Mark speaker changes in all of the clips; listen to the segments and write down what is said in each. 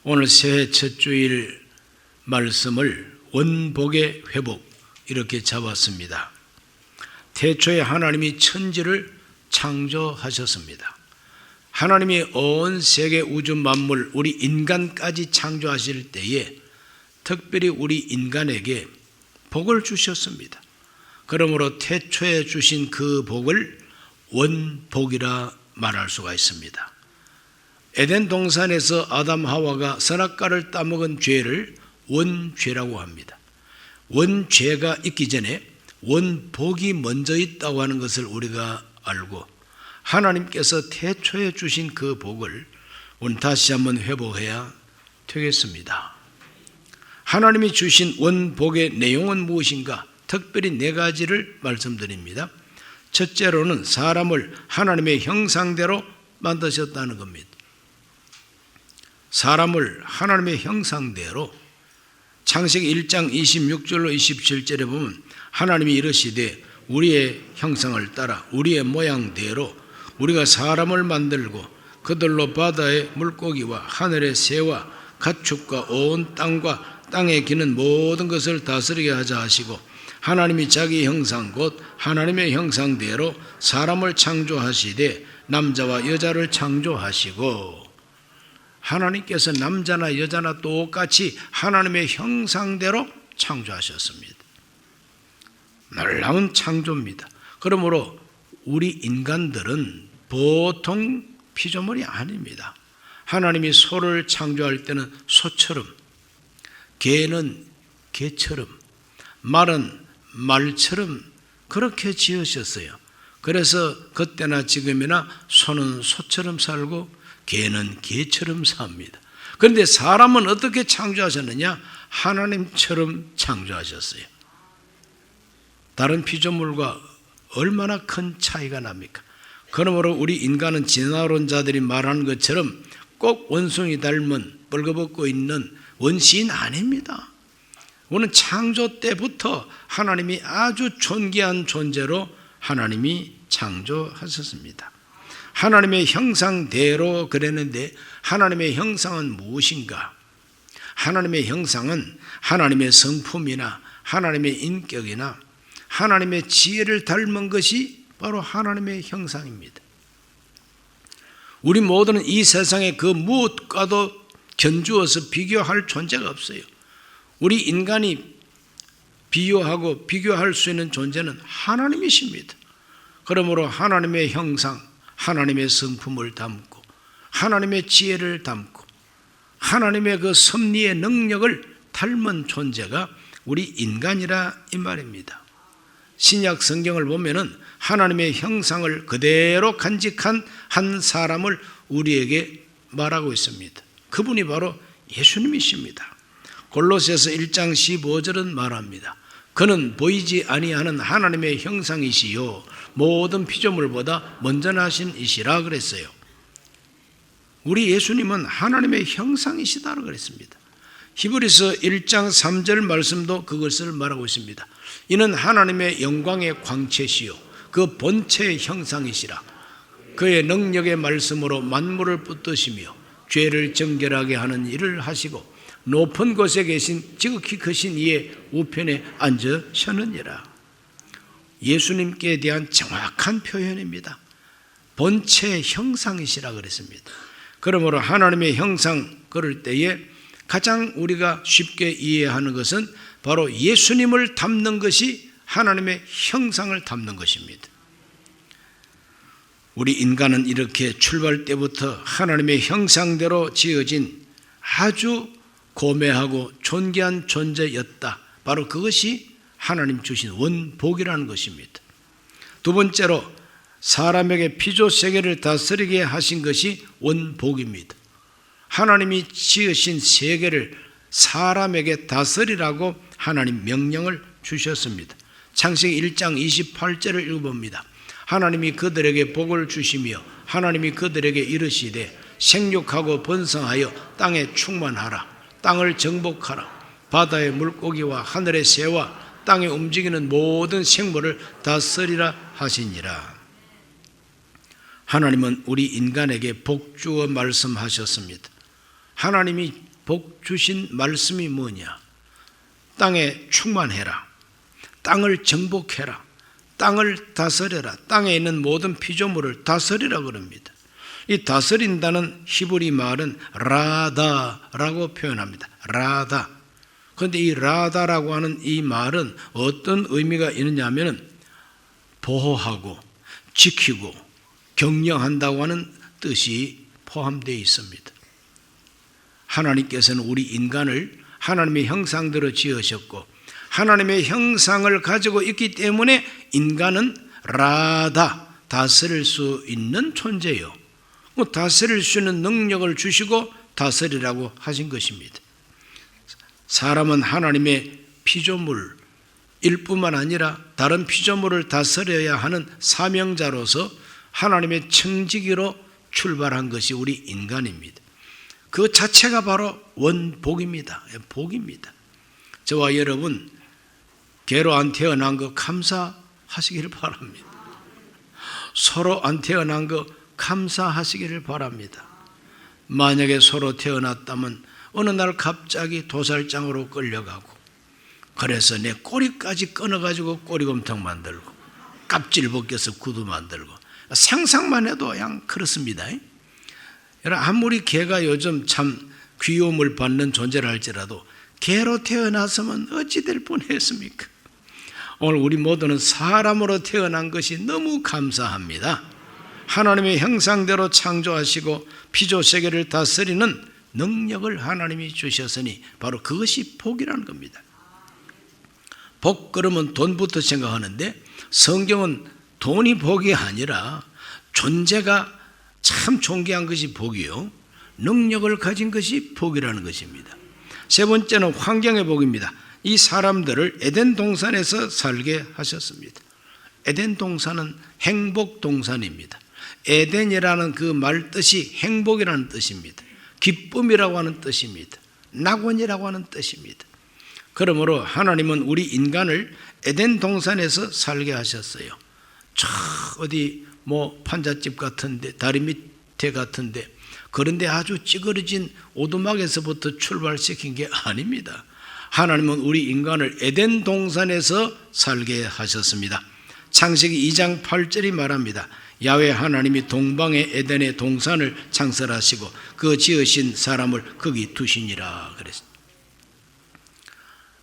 Speaker 1: 오늘 새해 첫 주일 말씀을 원복의 회복 이렇게 잡았습니다. 태초에 하나님이 천지를 창조하셨습니다. 하나님이 온 세계 우주 만물 우리 인간까지 창조하실 때에 특별히 우리 인간에게 복을 주셨습니다. 그러므로 태초에 주신 그 복을 원복이라 말할 수가 있습니다. 에덴 동산에서 아담 하와가 선악과를 따먹은 죄를 원죄라고 합니다. 원죄가 있기 전에 원복이 먼저 있다고 하는 것을 우리가 알고 하나님께서 태초에 주신 그 복을 오늘 다시 한번 회복해야 되겠습니다. 하나님이 주신 원복의 내용은 무엇인가? 특별히 네 가지를 말씀드립니다. 첫째로는 사람을 하나님의 형상대로 만드셨다는 겁니다. 사람을 하나님의 형상대로 창세기 1장 26절로 27절에 보면 하나님이 이르시되 우리의 형상을 따라 우리의 모양대로 우리가 사람을 만들고 그들로 바다의 물고기와 하늘의 새와 가축과 온 땅과 땅에 기는 모든 것을 다스리게 하자 하시고 하나님이 자기 형상 곧 하나님의 형상대로 사람을 창조하시되 남자와 여자를 창조하시고 하나님께서 남자나 여자나 똑같이 하나님의 형상대로 창조하셨습니다. 놀라운 창조입니다. 그러므로 우리 인간들은 보통 피조물이 아닙니다. 하나님이 소를 창조할 때는 소처럼, 개는 개처럼, 말은 말처럼 그렇게 지으셨어요. 그래서 그때나 지금이나 소는 소처럼 살고 개는 개처럼 삽니다. 그런데 사람은 어떻게 창조하셨느냐? 하나님처럼 창조하셨어요. 다른 피조물과 얼마나 큰 차이가 납니까? 그러므로 우리 인간은 진화론자들이 말하는 것처럼 꼭 원숭이 닮은 뻘거벗고 있는 원시인 아닙니다. 우리는 창조 때부터 하나님이 아주 존귀한 존재로 하나님이 창조하셨습니다. 하나님의 형상대로 그랬는데 하나님의 형상은 무엇인가? 하나님의 형상은 하나님의 성품이나 하나님의 인격이나 하나님의 지혜를 닮은 것이 바로 하나님의 형상입니다. 우리 모두는 이 세상에 그 무엇과도 견주어서 비교할 존재가 없어요. 우리 인간이 비교하고 비교할 수 있는 존재는 하나님이십니다. 그러므로 하나님의 형상, 하나님의 성품을 담고 하나님의 지혜를 담고 하나님의 그 섭리의 능력을 닮은 존재가 우리 인간이라 이 말입니다. 신약 성경을 보면은 하나님의 형상을 그대로 간직한 한 사람을 우리에게 말하고 있습니다. 그분이 바로 예수님이십니다. 골로새서 1장 15절은 말합니다. 그는 보이지 아니하는 하나님의 형상이시요 모든 피조물보다 먼저 나신 이시라 그랬어요. 우리 예수님은 하나님의 형상이시다고 그랬습니다. 히브리서 1장 3절 말씀도 그것을 말하고 있습니다. 이는 하나님의 영광의 광채시요 그 본체의 형상이시라. 그의 능력의 말씀으로 만물을 붙드시며 죄를 정결하게 하는 일을 하시고 높은 곳에 계신 지극히 크신 이의 우편에 앉으셨느니라. 예수님께 대한 정확한 표현입니다. 본체의 형상이시라 그랬습니다. 그러므로 하나님의 형상 그럴 때에 가장 우리가 쉽게 이해하는 것은 바로 예수님을 담는 것이 하나님의 형상을 담는 것입니다. 우리 인간은 이렇게 출발 때부터 하나님의 형상대로 지어진 아주 고매하고 존귀한 존재였다. 바로 그것이 하나님 주신 원복이라는 것입니다. 두 번째로 사람에게 피조세계를 다스리게 하신 것이 원복입니다. 하나님이 지으신 세계를 사람에게 다스리라고 하나님 명령을 주셨습니다. 창세기 1장 28절을 읽어봅니다. 하나님이 그들에게 복을 주시며 하나님이 그들에게 이르시되 생육하고 번성하여 땅에 충만하라. 땅을 정복하라. 바다의 물고기와 하늘의 새와 땅에 움직이는 모든 생물을 다스리라 하시니라. 하나님은 우리 인간에게 복 주어 말씀하셨습니다. 하나님이 복 주신 말씀이 뭐냐? 땅에 충만해라. 땅을 정복해라. 땅을 다스려라. 땅에 있는 모든 피조물을 다스리라 그럽니다. 이 다스린다는 히브리 말은 라다라고 표현합니다. 라다. 그런데 이 라다라고 하는 이 말은 어떤 의미가 있느냐 하면 보호하고 지키고 경영한다고 하는 뜻이 포함되어 있습니다. 하나님께서는 우리 인간을 하나님의 형상대로 지으셨고 하나님의 형상을 가지고 있기 때문에 인간은 라다, 다스릴 수 있는 존재요. 다스릴 수 있는 능력을 주시고 다스리라고 하신 것입니다. 사람은 하나님의 피조물일 뿐만 아니라 다른 피조물을 다스려야 하는 사명자로서 하나님의 청지기로 출발한 것이 우리 인간입니다. 그 자체가 바로 원복입니다. 복입니다. 저와 여러분 개로 안 태어난 거 감사하시기를 바랍니다. 소로 안 태어난 거 감사하시기를 바랍니다. 만약에 소로 태어났다면 어느 날 갑자기 도살장으로 끌려가고 그래서 내 꼬리까지 끊어가지고 꼬리곰탕 만들고 껍질 벗겨서 구두 만들고 상상만 해도 그냥 그렇습니다. 여러분 아무리 개가 요즘 참 귀여움을 받는 존재라 할지라도 개로 태어났으면 어찌 될 뻔했습니까? 오늘 우리 모두는 사람으로 태어난 것이 너무 감사합니다. 하나님의 형상대로 창조하시고 피조세계를 다스리는 능력을 하나님이 주셨으니 바로 그것이 복이라는 겁니다. 복 그러면 돈부터 생각하는데 성경은 돈이 복이 아니라 존재가 참 존귀한 것이 복이요, 능력을 가진 것이 복이라는 것입니다. 세 번째는 환경의 복입니다. 이 사람들을 에덴 동산에서 살게 하셨습니다. 에덴 동산은 행복 동산입니다. 에덴이라는 그 말 뜻이 행복이라는 뜻입니다. 기쁨이라고 하는 뜻입니다. 낙원이라고 하는 뜻입니다. 그러므로 하나님은 우리 인간을 에덴 동산에서 살게 하셨어요. 저 어디 뭐 판잣집 같은데 다리 밑에 같은데 그런데 아주 찌그러진 오두막에서부터 출발시킨 게 아닙니다. 하나님은 우리 인간을 에덴 동산에서 살게 하셨습니다. 창세기 2장 8절이 말합니다. 야훼 하나님이 동방의 에덴의 동산을 창설하시고 그 지으신 사람을 거기 두시니라 그랬습니다.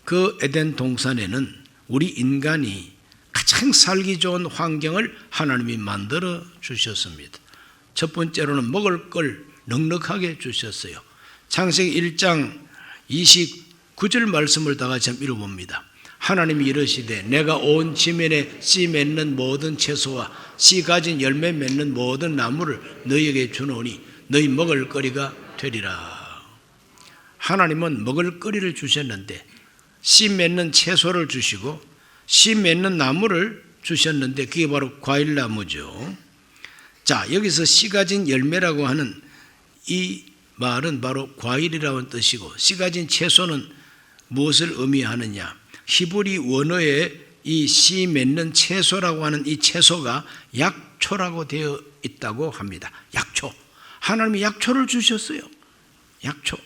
Speaker 1: 그 에덴 동산에는 우리 인간이 가장 살기 좋은 환경을 하나님이 만들어 주셨습니다. 첫 번째로는 먹을 걸 넉넉하게 주셨어요. 창세기 1장 29절 말씀을 다 같이 한번 읽어봅니다. 하나님이 이르시되 내가 온 지면에 씨 맺는 모든 채소와 씨 가진 열매 맺는 모든 나무를 너희에게 주노니 너희 먹을 거리가 되리라. 하나님은 먹을 거리를 주셨는데 씨 맺는 채소를 주시고 씨 맺는 나무를 주셨는데 그게 바로 과일나무죠. 자, 여기서 씨 가진 열매라고 하는 이 말은 바로 과일이라는 뜻이고 씨 가진 채소는 무엇을 의미하느냐? 히브리 원어에 이 씨 맺는 채소라고 하는 이 채소가 약초라고 되어 있다고 합니다. 약초. 하나님이 약초를 주셨어요. 약초.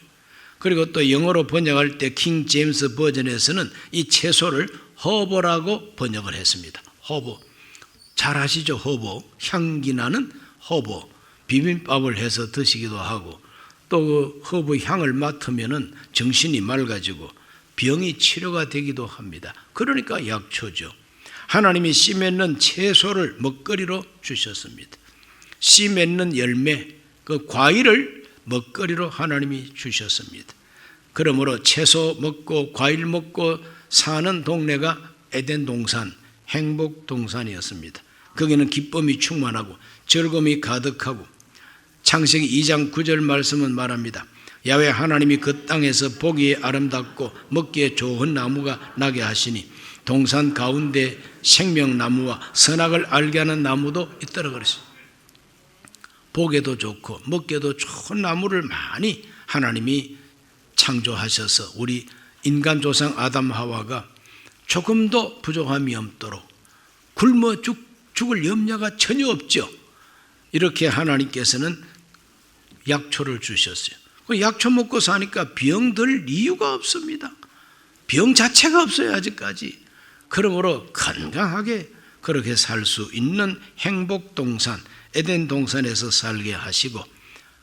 Speaker 1: 그리고 또 영어로 번역할 때 킹 제임스 버전에서는 이 채소를 허브라고 번역을 했습니다. 허브. 잘 아시죠? 허브. 향기 나는 허브. 비빔밥을 해서 드시기도 하고 또 그 허브 향을 맡으면은 정신이 맑아지고 병이 치료가 되기도 합니다. 그러니까 약초죠. 하나님이 씨 맺는 채소를 먹거리로 주셨습니다. 씨 맺는 열매, 그 과일을 먹거리로 하나님이 주셨습니다. 그러므로 채소 먹고 과일 먹고 사는 동네가 에덴 동산, 행복 동산이었습니다. 거기는 기쁨이 충만하고 즐거움이 가득하고 창세기 2장 9절 말씀은 말합니다. 야훼 하나님이 그 땅에서 보기에 아름답고 먹기에 좋은 나무가 나게 하시니 동산 가운데 생명나무와 선악을 알게 하는 나무도 있더라 그랬어요. 보기에도 좋고 먹기에도 좋은 나무를 많이 하나님이 창조하셔서 우리 인간 조상 아담 하와가 조금도 부족함이 없도록 굶어 죽을 염려가 전혀 없죠. 이렇게 하나님께서는 약초를 주셨어요. 약초 먹고 사니까 병들 이유가 없습니다. 병 자체가 없어요, 아직까지. 그러므로 건강하게 그렇게 살 수 있는 행복 동산, 에덴 동산에서 살게 하시고,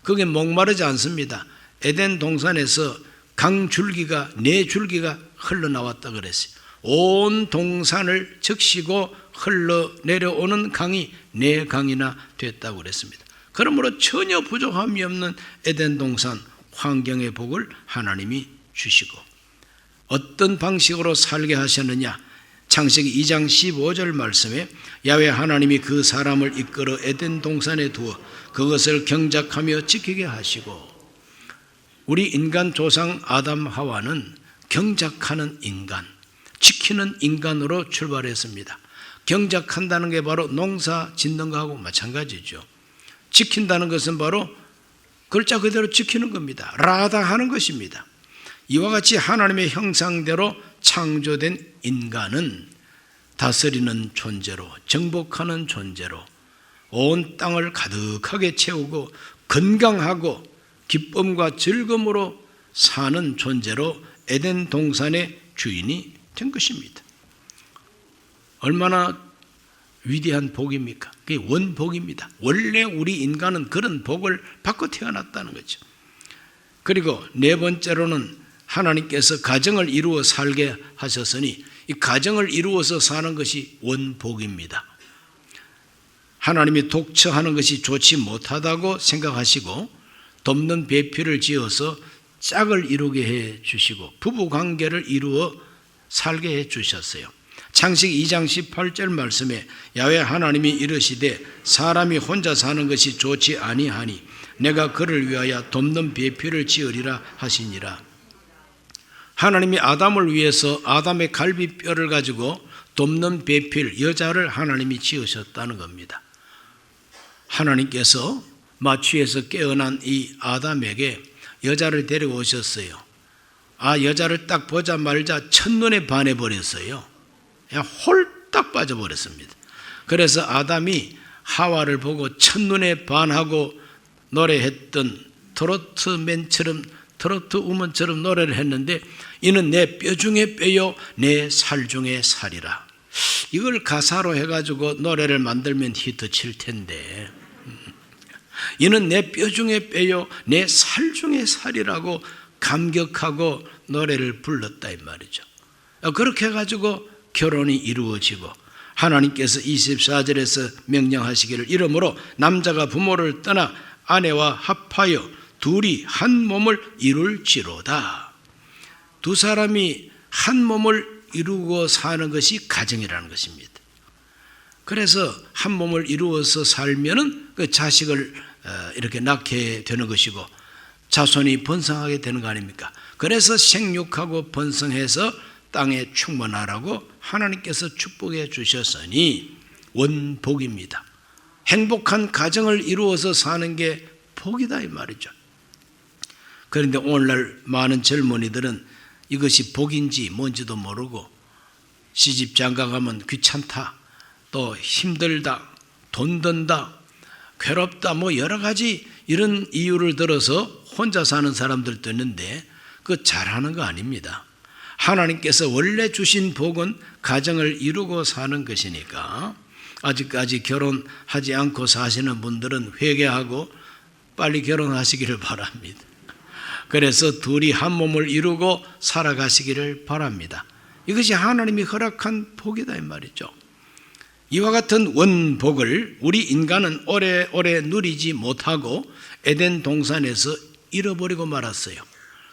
Speaker 1: 그게 목마르지 않습니다. 에덴 동산에서 강줄기가, 네 줄기가 흘러나왔다 그랬어요. 온 동산을 적시고 흘러내려오는 강이 네 강이나 됐다고 그랬습니다. 그러므로 전혀 부족함이 없는 에덴 동산 환경의 복을 하나님이 주시고, 어떤 방식으로 살게 하셨느냐? 창세기 2장 15절 말씀에 야훼 하나님이 그 사람을 이끌어 에덴 동산에 두어 그것을 경작하며 지키게 하시고, 우리 인간 조상 아담 하와는 경작하는 인간, 지키는 인간으로 출발했습니다. 경작한다는 게 바로 농사 짓는 거하고 마찬가지죠. 지킨다는 것은 바로 글자 그대로 지키는 겁니다. 라다 하는 것입니다. 이와 같이 하나님의 형상대로 창조된 인간은 다스리는 존재로, 정복하는 존재로, 온 땅을 가득하게 채우고 건강하고 기쁨과 즐거움으로 사는 존재로 에덴 동산의 주인이 된 것입니다. 얼마나 위대한 복입니까? 그게 원복입니다. 원래 우리 인간은 그런 복을 받고 태어났다는 거죠. 그리고 네 번째로는 하나님께서 가정을 이루어 살게 하셨으니 이 가정을 이루어서 사는 것이 원복입니다. 하나님이 독처하는 것이 좋지 못하다고 생각하시고 돕는 배필을 지어서 짝을 이루게 해 주시고 부부관계를 이루어 살게 해 주셨어요. 창세기 2장 18절 말씀에 야훼 하나님이 이르시되 사람이 혼자 사는 것이 좋지 아니하니 내가 그를 위하여 돕는 배필을 지으리라 하시니라. 하나님이 아담을 위해서 아담의 갈비뼈를 가지고 돕는 배필, 여자를 하나님이 지으셨다는 겁니다. 하나님께서 마취에서 깨어난 이 아담에게 여자를 데려오셨어요. 여자를 딱 보자마자 첫눈에 반해버렸어요. 그냥 홀딱 빠져버렸습니다. 그래서 아담이 하와를 보고 첫눈에 반하고 노래했던 트로트맨처럼, 트로트 우먼처럼 노래를 했는데, 이는 내 뼈 중에 뼈요 내 살 중에 살이라. 이걸 가사로 해가지고 노래를 만들면 히트 칠 텐데, 이는 내 뼈 중에 뼈요 내 살 중에 살이라고 감격하고 노래를 불렀다 이 말이죠. 그렇게 해가지고 결혼이 이루어지고, 하나님께서 24절에서 명령하시기를 이러므로 남자가 부모를 떠나 아내와 합하여 둘이 한 몸을 이룰지로다. 두 사람이 한 몸을 이루고 사는 것이 가정이라는 것입니다. 그래서 한 몸을 이루어서 살면은 그 자식을 이렇게 낳게 되는 것이고 자손이 번성하게 되는 거 아닙니까? 그래서 생육하고 번성해서 땅에 충만하라고 하나님께서 축복해 주셨으니 원복입니다. 행복한 가정을 이루어서 사는 게 복이다 이 말이죠. 그런데 오늘날 많은 젊은이들은 이것이 복인지 뭔지도 모르고 시집 장가 가면 귀찮다, 또 힘들다, 돈 든다, 괴롭다, 뭐 여러 가지 이런 이유를 들어서 혼자 사는 사람들도 있는데 그거 잘하는 거 아닙니다. 하나님께서 원래 주신 복은 가정을 이루고 사는 것이니까 아직까지 결혼하지 않고 사시는 분들은 회개하고 빨리 결혼하시기를 바랍니다. 그래서 둘이 한 몸을 이루고 살아가시기를 바랍니다. 이것이 하나님이 허락한 복이다 이 말이죠. 이와 같은 원복을 우리 인간은 오래오래 누리지 못하고 에덴 동산에서 잃어버리고 말았어요.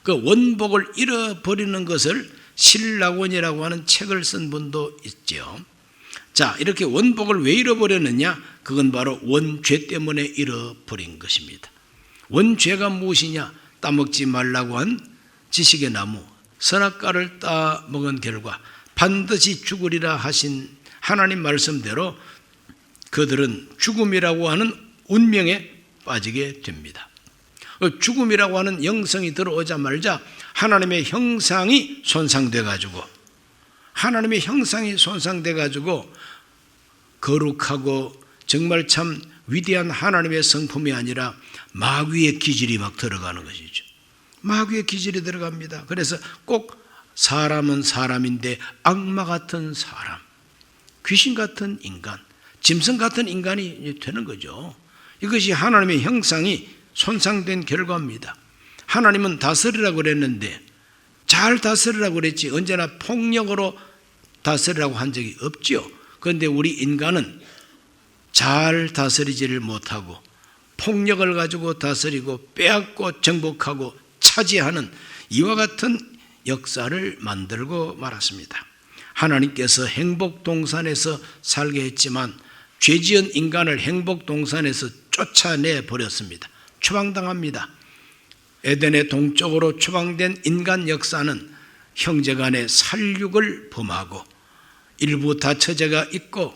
Speaker 1: 그 원복을 잃어버리는 것을 신라원이라고 하는 책을 쓴 분도 있죠. 자, 이렇게 원복을 왜 잃어버렸느냐? 그건 바로 원죄 때문에 잃어버린 것입니다. 원죄가 무엇이냐? 따먹지 말라고 한 지식의 나무 선악과를 따먹은 결과 반드시 죽으리라 하신 하나님 말씀대로 그들은 죽음이라고 하는 운명에 빠지게 됩니다. 죽음이라고 하는 영성이 들어오자 말자 하나님의 형상이 손상돼 가지고 거룩하고 정말 참 위대한 하나님의 성품이 아니라 마귀의 기질이 막 들어가는 것이죠. 마귀의 기질이 들어갑니다. 그래서 꼭 사람은 사람인데 악마 같은 사람, 귀신 같은 인간, 짐승 같은 인간이 되는 거죠. 이것이 하나님의 형상이 손상된 결과입니다. 하나님은 다스리라고 그랬는데 잘 다스리라고 그랬지 언제나 폭력으로 다스리라고 한 적이 없죠. 그런데 우리 인간은 잘 다스리지를 못하고 폭력을 가지고 다스리고 빼앗고 정복하고 차지하는 이와 같은 역사를 만들고 말았습니다. 하나님께서 행복동산에서 살게 했지만 죄지은 인간을 행복동산에서 쫓아내 버렸습니다. 추방당합니다. 에덴의 동쪽으로 추방된 인간 역사는 형제간의 살육을 범하고 일부 다처제가 있고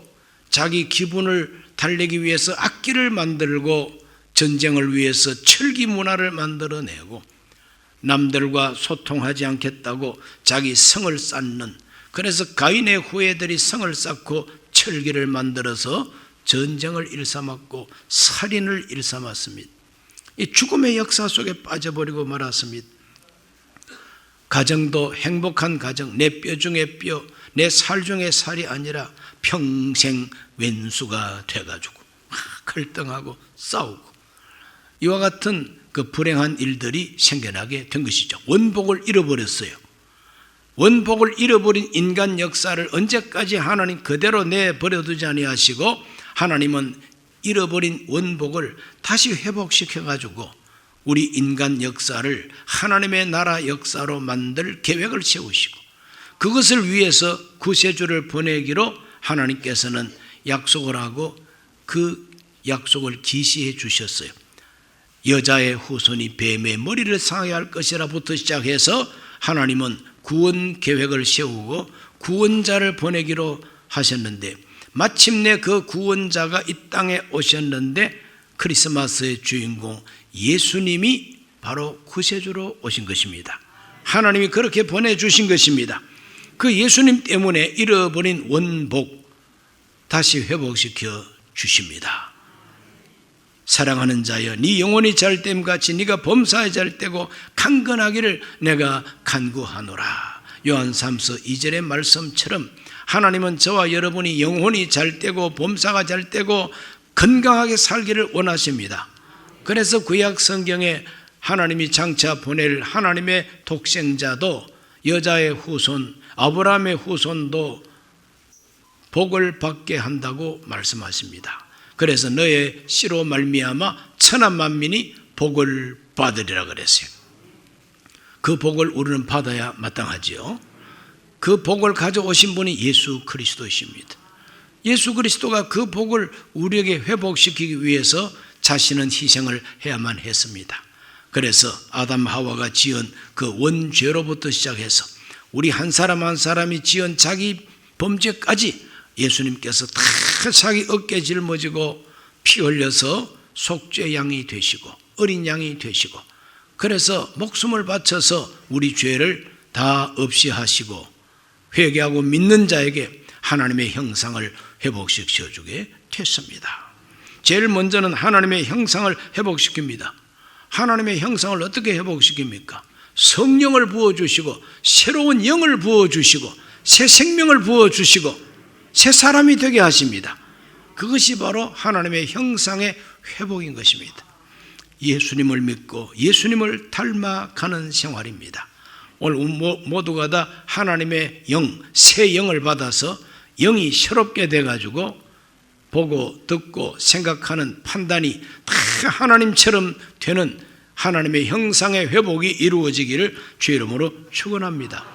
Speaker 1: 자기 기분을 달래기 위해서 악기를 만들고 전쟁을 위해서 철기 문화를 만들어내고 남들과 소통하지 않겠다고 자기 성을 쌓는, 그래서 가인의 후예들이 성을 쌓고 철기를 만들어서 전쟁을 일삼았고 살인을 일삼았습니다. 이 죽음의 역사 속에 빠져버리고 말았습니다. 가정도 행복한 가정, 내 뼈 중에 뼈, 내 살 중에 살이 아니라 평생 왼수가 돼가지고 갈등하고 싸우고 이와 같은 그 불행한 일들이 생겨나게 된 것이죠. 원복을 잃어버렸어요. 원복을 잃어버린 인간 역사를 언제까지 하나님 그대로 내버려두지 아니하시고 하나님은 잃어버린 원복을 다시 회복시켜가지고 우리 인간 역사를 하나님의 나라 역사로 만들 계획을 세우시고 그것을 위해서 구세주를 보내기로 하나님께서는 약속을 하고 그 약속을 지시해 주셨어요. 여자의 후손이 뱀의 머리를 상하게 할 것이라부터 시작해서 하나님은 구원 계획을 세우고 구원자를 보내기로 하셨는데 마침내 그 구원자가 이 땅에 오셨는데 크리스마스의 주인공 예수님이 바로 구세주로 오신 것입니다. 하나님이 그렇게 보내주신 것입니다. 그 예수님 때문에 잃어버린 원복 다시 회복시켜 주십니다. 사랑하는 자여, 네 영혼이 잘됨 같이 네가 범사에 잘되고 강건하기를 내가 간구하노라. 요한 3서 2절의 말씀처럼 하나님은 저와 여러분이 영혼이 잘되고 범사가 잘되고 건강하게 살기를 원하십니다. 그래서 구약 성경에 하나님이 장차 보낼 하나님의 독생자도 여자의 후손 아브라함의 후손도 복을 받게 한다고 말씀하십니다. 그래서 너의 씨로 말미암아 천하 만민이 복을 받으리라 그랬어요. 그 복을 우리는 받아야 마땅하지요. 그 복을 가져오신 분이 예수 그리스도이십니다. 예수 그리스도가 그 복을 우리에게 회복시키기 위해서 자신은 희생을 해야만 했습니다. 그래서 아담 하와가 지은 그 원죄로부터 시작해서 우리 한 사람 한 사람이 지은 자기 범죄까지 예수님께서 다 자기 어깨 짊어지고 피 흘려서 속죄 양이 되시고 어린 양이 되시고 그래서 목숨을 바쳐서 우리 죄를 다 없이 하시고 회개하고 믿는 자에게 하나님의 형상을 회복시켜 주게 됐습니다. 제일 먼저는 하나님의 형상을 회복시킵니다. 하나님의 형상을 어떻게 회복시킵니까? 성령을 부어주시고 새로운 영을 부어주시고 새 생명을 부어주시고 새 사람이 되게 하십니다. 그것이 바로 하나님의 형상의 회복인 것입니다. 예수님을 믿고 예수님을 닮아가는 생활입니다. 오늘 모두가 다 하나님의 영, 새 영을 받아서 영이 새롭게 돼가지고 보고 듣고 생각하는 판단이 다 하나님처럼 되는 하나님의 형상의 회복이 이루어지기를 주의 이름으로 축원합니다.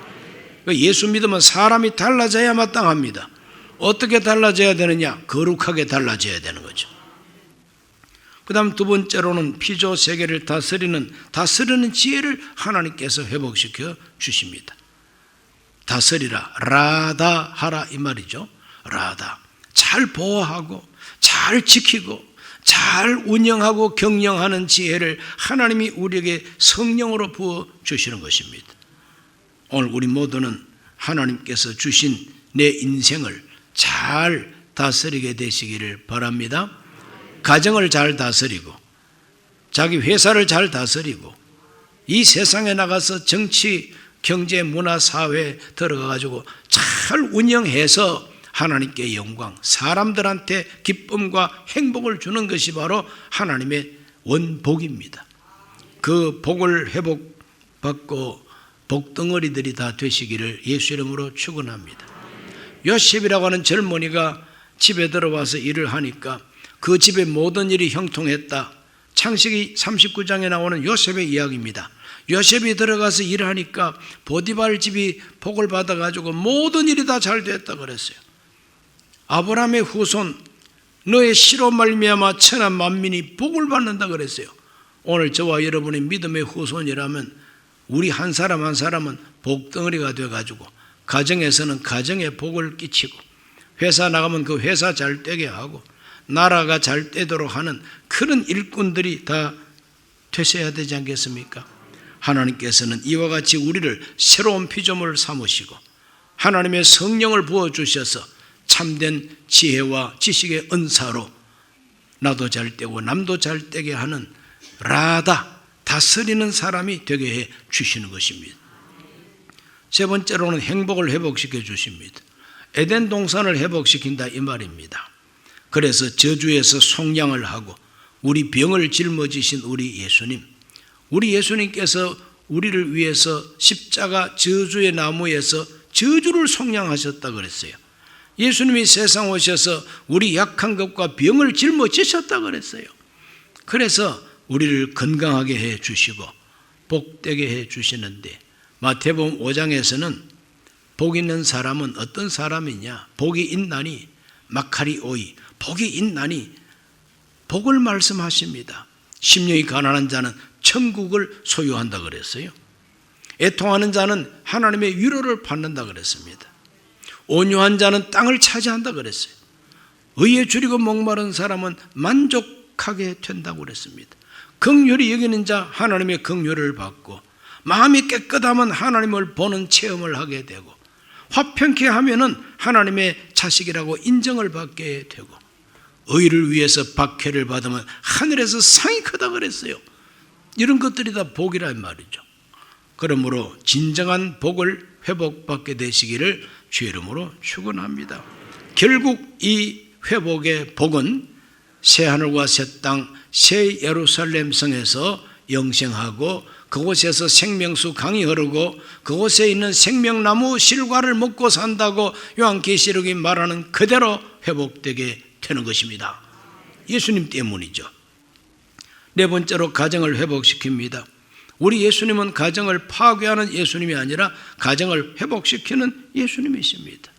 Speaker 1: 예수 믿으면 사람이 달라져야 마땅합니다. 어떻게 달라져야 되느냐? 거룩하게 달라져야 되는 거죠. 그 다음 두 번째로는 피조 세계를 다스리는 지혜를 하나님께서 회복시켜 주십니다. 다스리라, 라다 하라 이 말이죠. 라다, 잘 보호하고 잘 지키고 잘 운영하고 경영하는 지혜를 하나님이 우리에게 성령으로 부어주시는 것입니다. 오늘 우리 모두는 하나님께서 주신 내 인생을 잘 다스리게 되시기를 바랍니다. 가정을 잘 다스리고 자기 회사를 잘 다스리고 이 세상에 나가서 정치, 경제, 문화, 사회에 들어가가지고 잘 운영해서 하나님께 영광, 사람들한테 기쁨과 행복을 주는 것이 바로 하나님의 원복입니다. 그 복을 회복받고 복덩어리들이 다 되시기를 예수 이름으로 축원합니다. 요셉이라고 하는 젊은이가 집에 들어와서 일을 하니까 그 집의 모든 일이 형통했다. 창세기 39장에 나오는 요셉의 이야기입니다. 요셉이 들어가서 일을 하니까 보디발 집이 복을 받아가지고 모든 일이 다 잘 됐다 그랬어요. 아브라함의 후손 너의 씨로 말미암아 천하 만민이 복을 받는다 그랬어요. 오늘 저와 여러분의 믿음의 후손이라면 우리 한 사람 한 사람은 복덩어리가 되어가지고 가정에서는 가정에 복을 끼치고 회사 나가면 그 회사 잘 되게 하고 나라가 잘 되도록 하는 그런 일꾼들이 다 되셔야 되지 않겠습니까? 하나님께서는 이와 같이 우리를 새로운 피조물을 삼으시고 하나님의 성령을 부어주셔서 참된 지혜와 지식의 은사로 나도 잘 되고 남도 잘 되게 하는 라다, 다스리는 사람이 되게 해 주시는 것입니다. 세 번째로는 행복을 회복시켜 주십니다. 에덴 동산을 회복시킨다 이 말입니다. 그래서 저주에서 속량을 하고 우리 병을 짊어지신 우리 예수님께서 우리를 위해서 십자가 저주의 나무에서 저주를 속량하셨다 그랬어요. 예수님이 세상 오셔서 우리 약한 것과 병을 짊어지셨다 그랬어요. 그래서 우리를 건강하게 해 주시고 복되게 해 주시는데 마태복음 5장에서는 복 있는 사람은 어떤 사람이냐? 복이 있나니 마카리오이, 복이 있나니 복을 말씀하십니다. 심령이 가난한 자는 천국을 소유한다 그랬어요. 애통하는 자는 하나님의 위로를 받는다 그랬습니다. 온유한 자는 땅을 차지한다 그랬어요. 의에 줄이고 목마른 사람은 만족하게 된다고 그랬습니다. 긍휼히 여기는 자 하나님의 긍휼을 받고 마음이 깨끗하면 하나님을 보는 체험을 하게 되고 화평케 하면은 하나님의 자식이라고 인정을 받게 되고 의를 위해서 박해를 받으면 하늘에서 상이 크다 그랬어요. 이런 것들이 다 복이란 말이죠. 그러므로 진정한 복을 회복받게 되시기를 주의 이름으로 축원합니다. 결국 이 회복의 복은 새하늘과 새 땅, 새 예루살렘 성에서 영생하고 그곳에서 생명수 강이 흐르고 그곳에 있는 생명나무 실과를 먹고 산다고 요한계시록이 말하는 그대로 회복되게 되는 것입니다. 예수님 때문이죠. 네 번째로 가정을 회복시킵니다. 우리 예수님은 가정을 파괴하는 예수님이 아니라 가정을 회복시키는 예수님이십니다.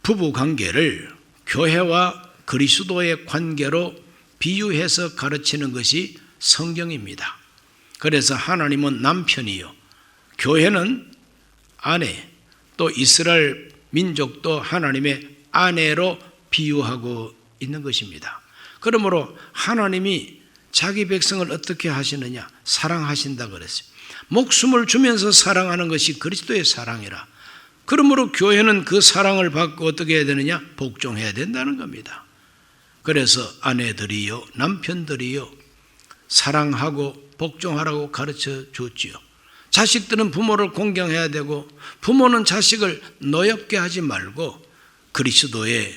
Speaker 1: 부부 관계를 교회와 그리스도의 관계로 비유해서 가르치는 것이 성경입니다. 그래서 하나님은 남편이요, 교회는 아내, 또 이스라엘 민족도 하나님의 아내로 비유하고 있는 것입니다. 그러므로 하나님이 자기 백성을 어떻게 하시느냐? 사랑하신다 그랬어요. 목숨을 주면서 사랑하는 것이 그리스도의 사랑이라. 그러므로 교회는 그 사랑을 받고 어떻게 해야 되느냐? 복종해야 된다는 겁니다. 그래서 아내들이요, 남편들이요, 사랑하고 복종하라고 가르쳐 줬지요. 자식들은 부모를 공경해야 되고 부모는 자식을 노엽게 하지 말고 그리스도의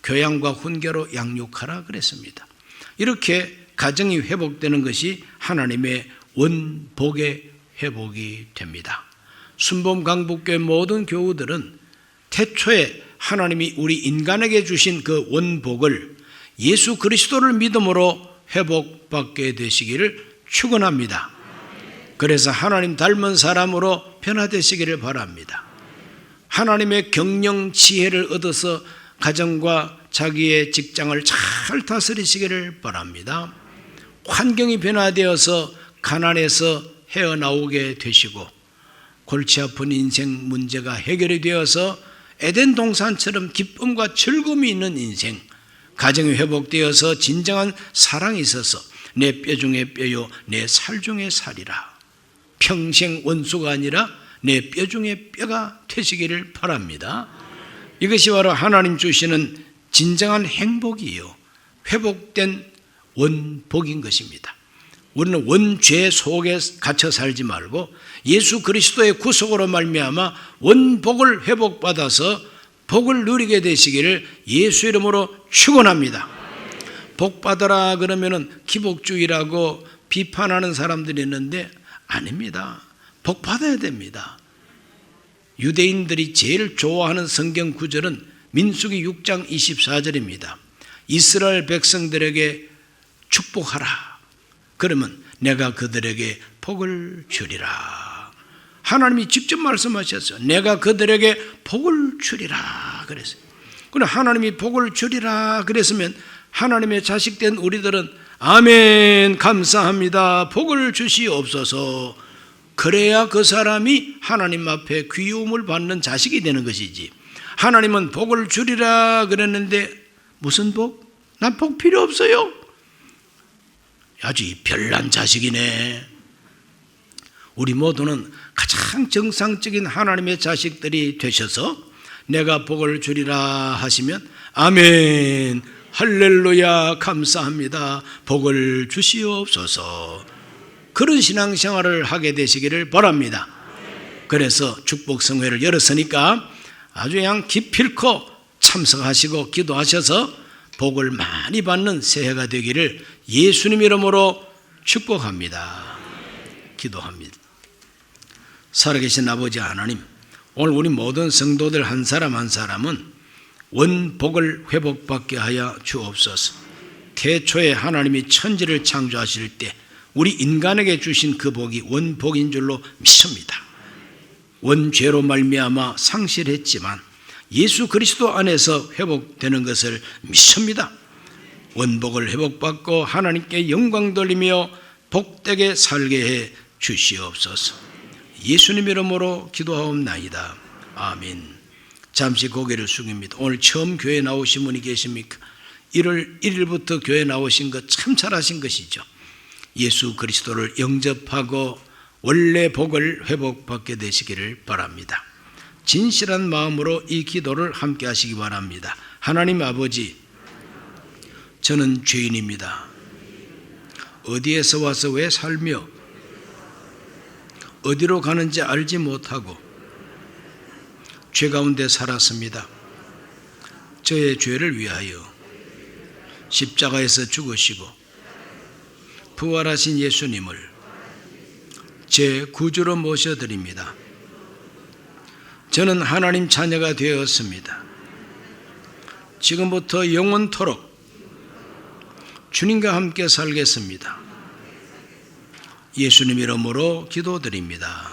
Speaker 1: 교양과 훈계로 양육하라 그랬습니다. 이렇게 가정이 회복되는 것이 하나님의 원복의 회복이 됩니다. 순복강북교회 모든 교우들은 태초에 하나님이 우리 인간에게 주신 그 원복을 예수 그리스도를 믿음으로 회복받게 되시기를 축원합니다. 그래서 하나님 닮은 사람으로 변화되시기를 바랍니다. 하나님의 경영 지혜를 얻어서 가정과 자기의 직장을 잘 다스리시기를 바랍니다. 환경이 변화되어서 가난에서 헤어나오게 되시고 골치 아픈 인생 문제가 해결이 되어서 에덴 동산처럼 기쁨과 즐거움이 있는 인생, 가정이 회복되어서 진정한 사랑이 있어서 내 뼈 중에 뼈요 내 살 중에 살이라, 평생 원수가 아니라 내 뼈 중에 뼈가 되시기를 바랍니다. 이것이 바로 하나님 주시는 진정한 행복이요, 회복된 원복인 것입니다. 우리는 원죄 속에 갇혀 살지 말고 예수 그리스도의 구속으로 말미암아 원복을 회복받아서 복을 누리게 되시기를 예수 이름으로 축원합니다. 복 받아라 그러면은 기복주의라고 비판하는 사람들이 있는데 아닙니다. 복 받아야 됩니다. 유대인들이 제일 좋아하는 성경 구절은 민수기 6장 24절입니다. 이스라엘 백성들에게 축복하라. 그러면 내가 그들에게 복을 주리라. 하나님이 직접 말씀하셨어요. 내가 그들에게 복을 주리라 그랬어요. 그럼 하나님이 복을 주리라 그랬으면 하나님의 자식된 우리들은 아멘 감사합니다. 복을 주시옵소서. 그래야 그 사람이 하나님 앞에 귀여움을 받는 자식이 되는 것이지. 하나님은 복을 주리라 그랬는데 무슨 복? 난 복 필요 없어요. 아주 별난 자식이네. 우리 모두는 가장 정상적인 하나님의 자식들이 되셔서 내가 복을 주리라 하시면 아멘 할렐루야 감사합니다. 복을 주시옵소서. 그런 신앙생활을 하게 되시기를 바랍니다. 그래서 축복성회를 열었으니까 아주 그냥 기필코 참석하시고 기도하셔서 복을 많이 받는 새해가 되기를 예수님 이름으로 축복합니다. 기도합니다. 살아계신 아버지 하나님, 오늘 우리 모든 성도들 한 사람 한 사람은 원복을 회복받게 하여 주옵소서. 태초에 하나님이 천지를 창조하실 때 우리 인간에게 주신 그 복이 원복인 줄로 믿습니다. 원죄로 말미암아 상실했지만 예수 그리스도 안에서 회복되는 것을 믿습니다. 원복을 회복받고 하나님께 영광 돌리며 복되게 살게 해 주시옵소서. 예수님 이름으로 기도하옵나이다. 아멘. 잠시 고개를 숙입니다. 오늘 처음 교회 나오신 분이 계십니까? 1월 1일부터 교회 나오신 것 참 잘하신 것이죠. 예수 그리스도를 영접하고 원래 복을 회복받게 되시기를 바랍니다. 진실한 마음으로 이 기도를 함께 하시기 바랍니다. 하나님 아버지, 저는 죄인입니다. 어디에서 와서 왜 살며 어디로 가는지 알지 못하고 죄 가운데 살았습니다. 저의 죄를 위하여 십자가에서 죽으시고 부활하신 예수님을 제 구주로 모셔드립니다. 저는 하나님 자녀가 되었습니다. 지금부터 영원토록 주님과 함께 살겠습니다. 예수님 이름으로 기도드립니다.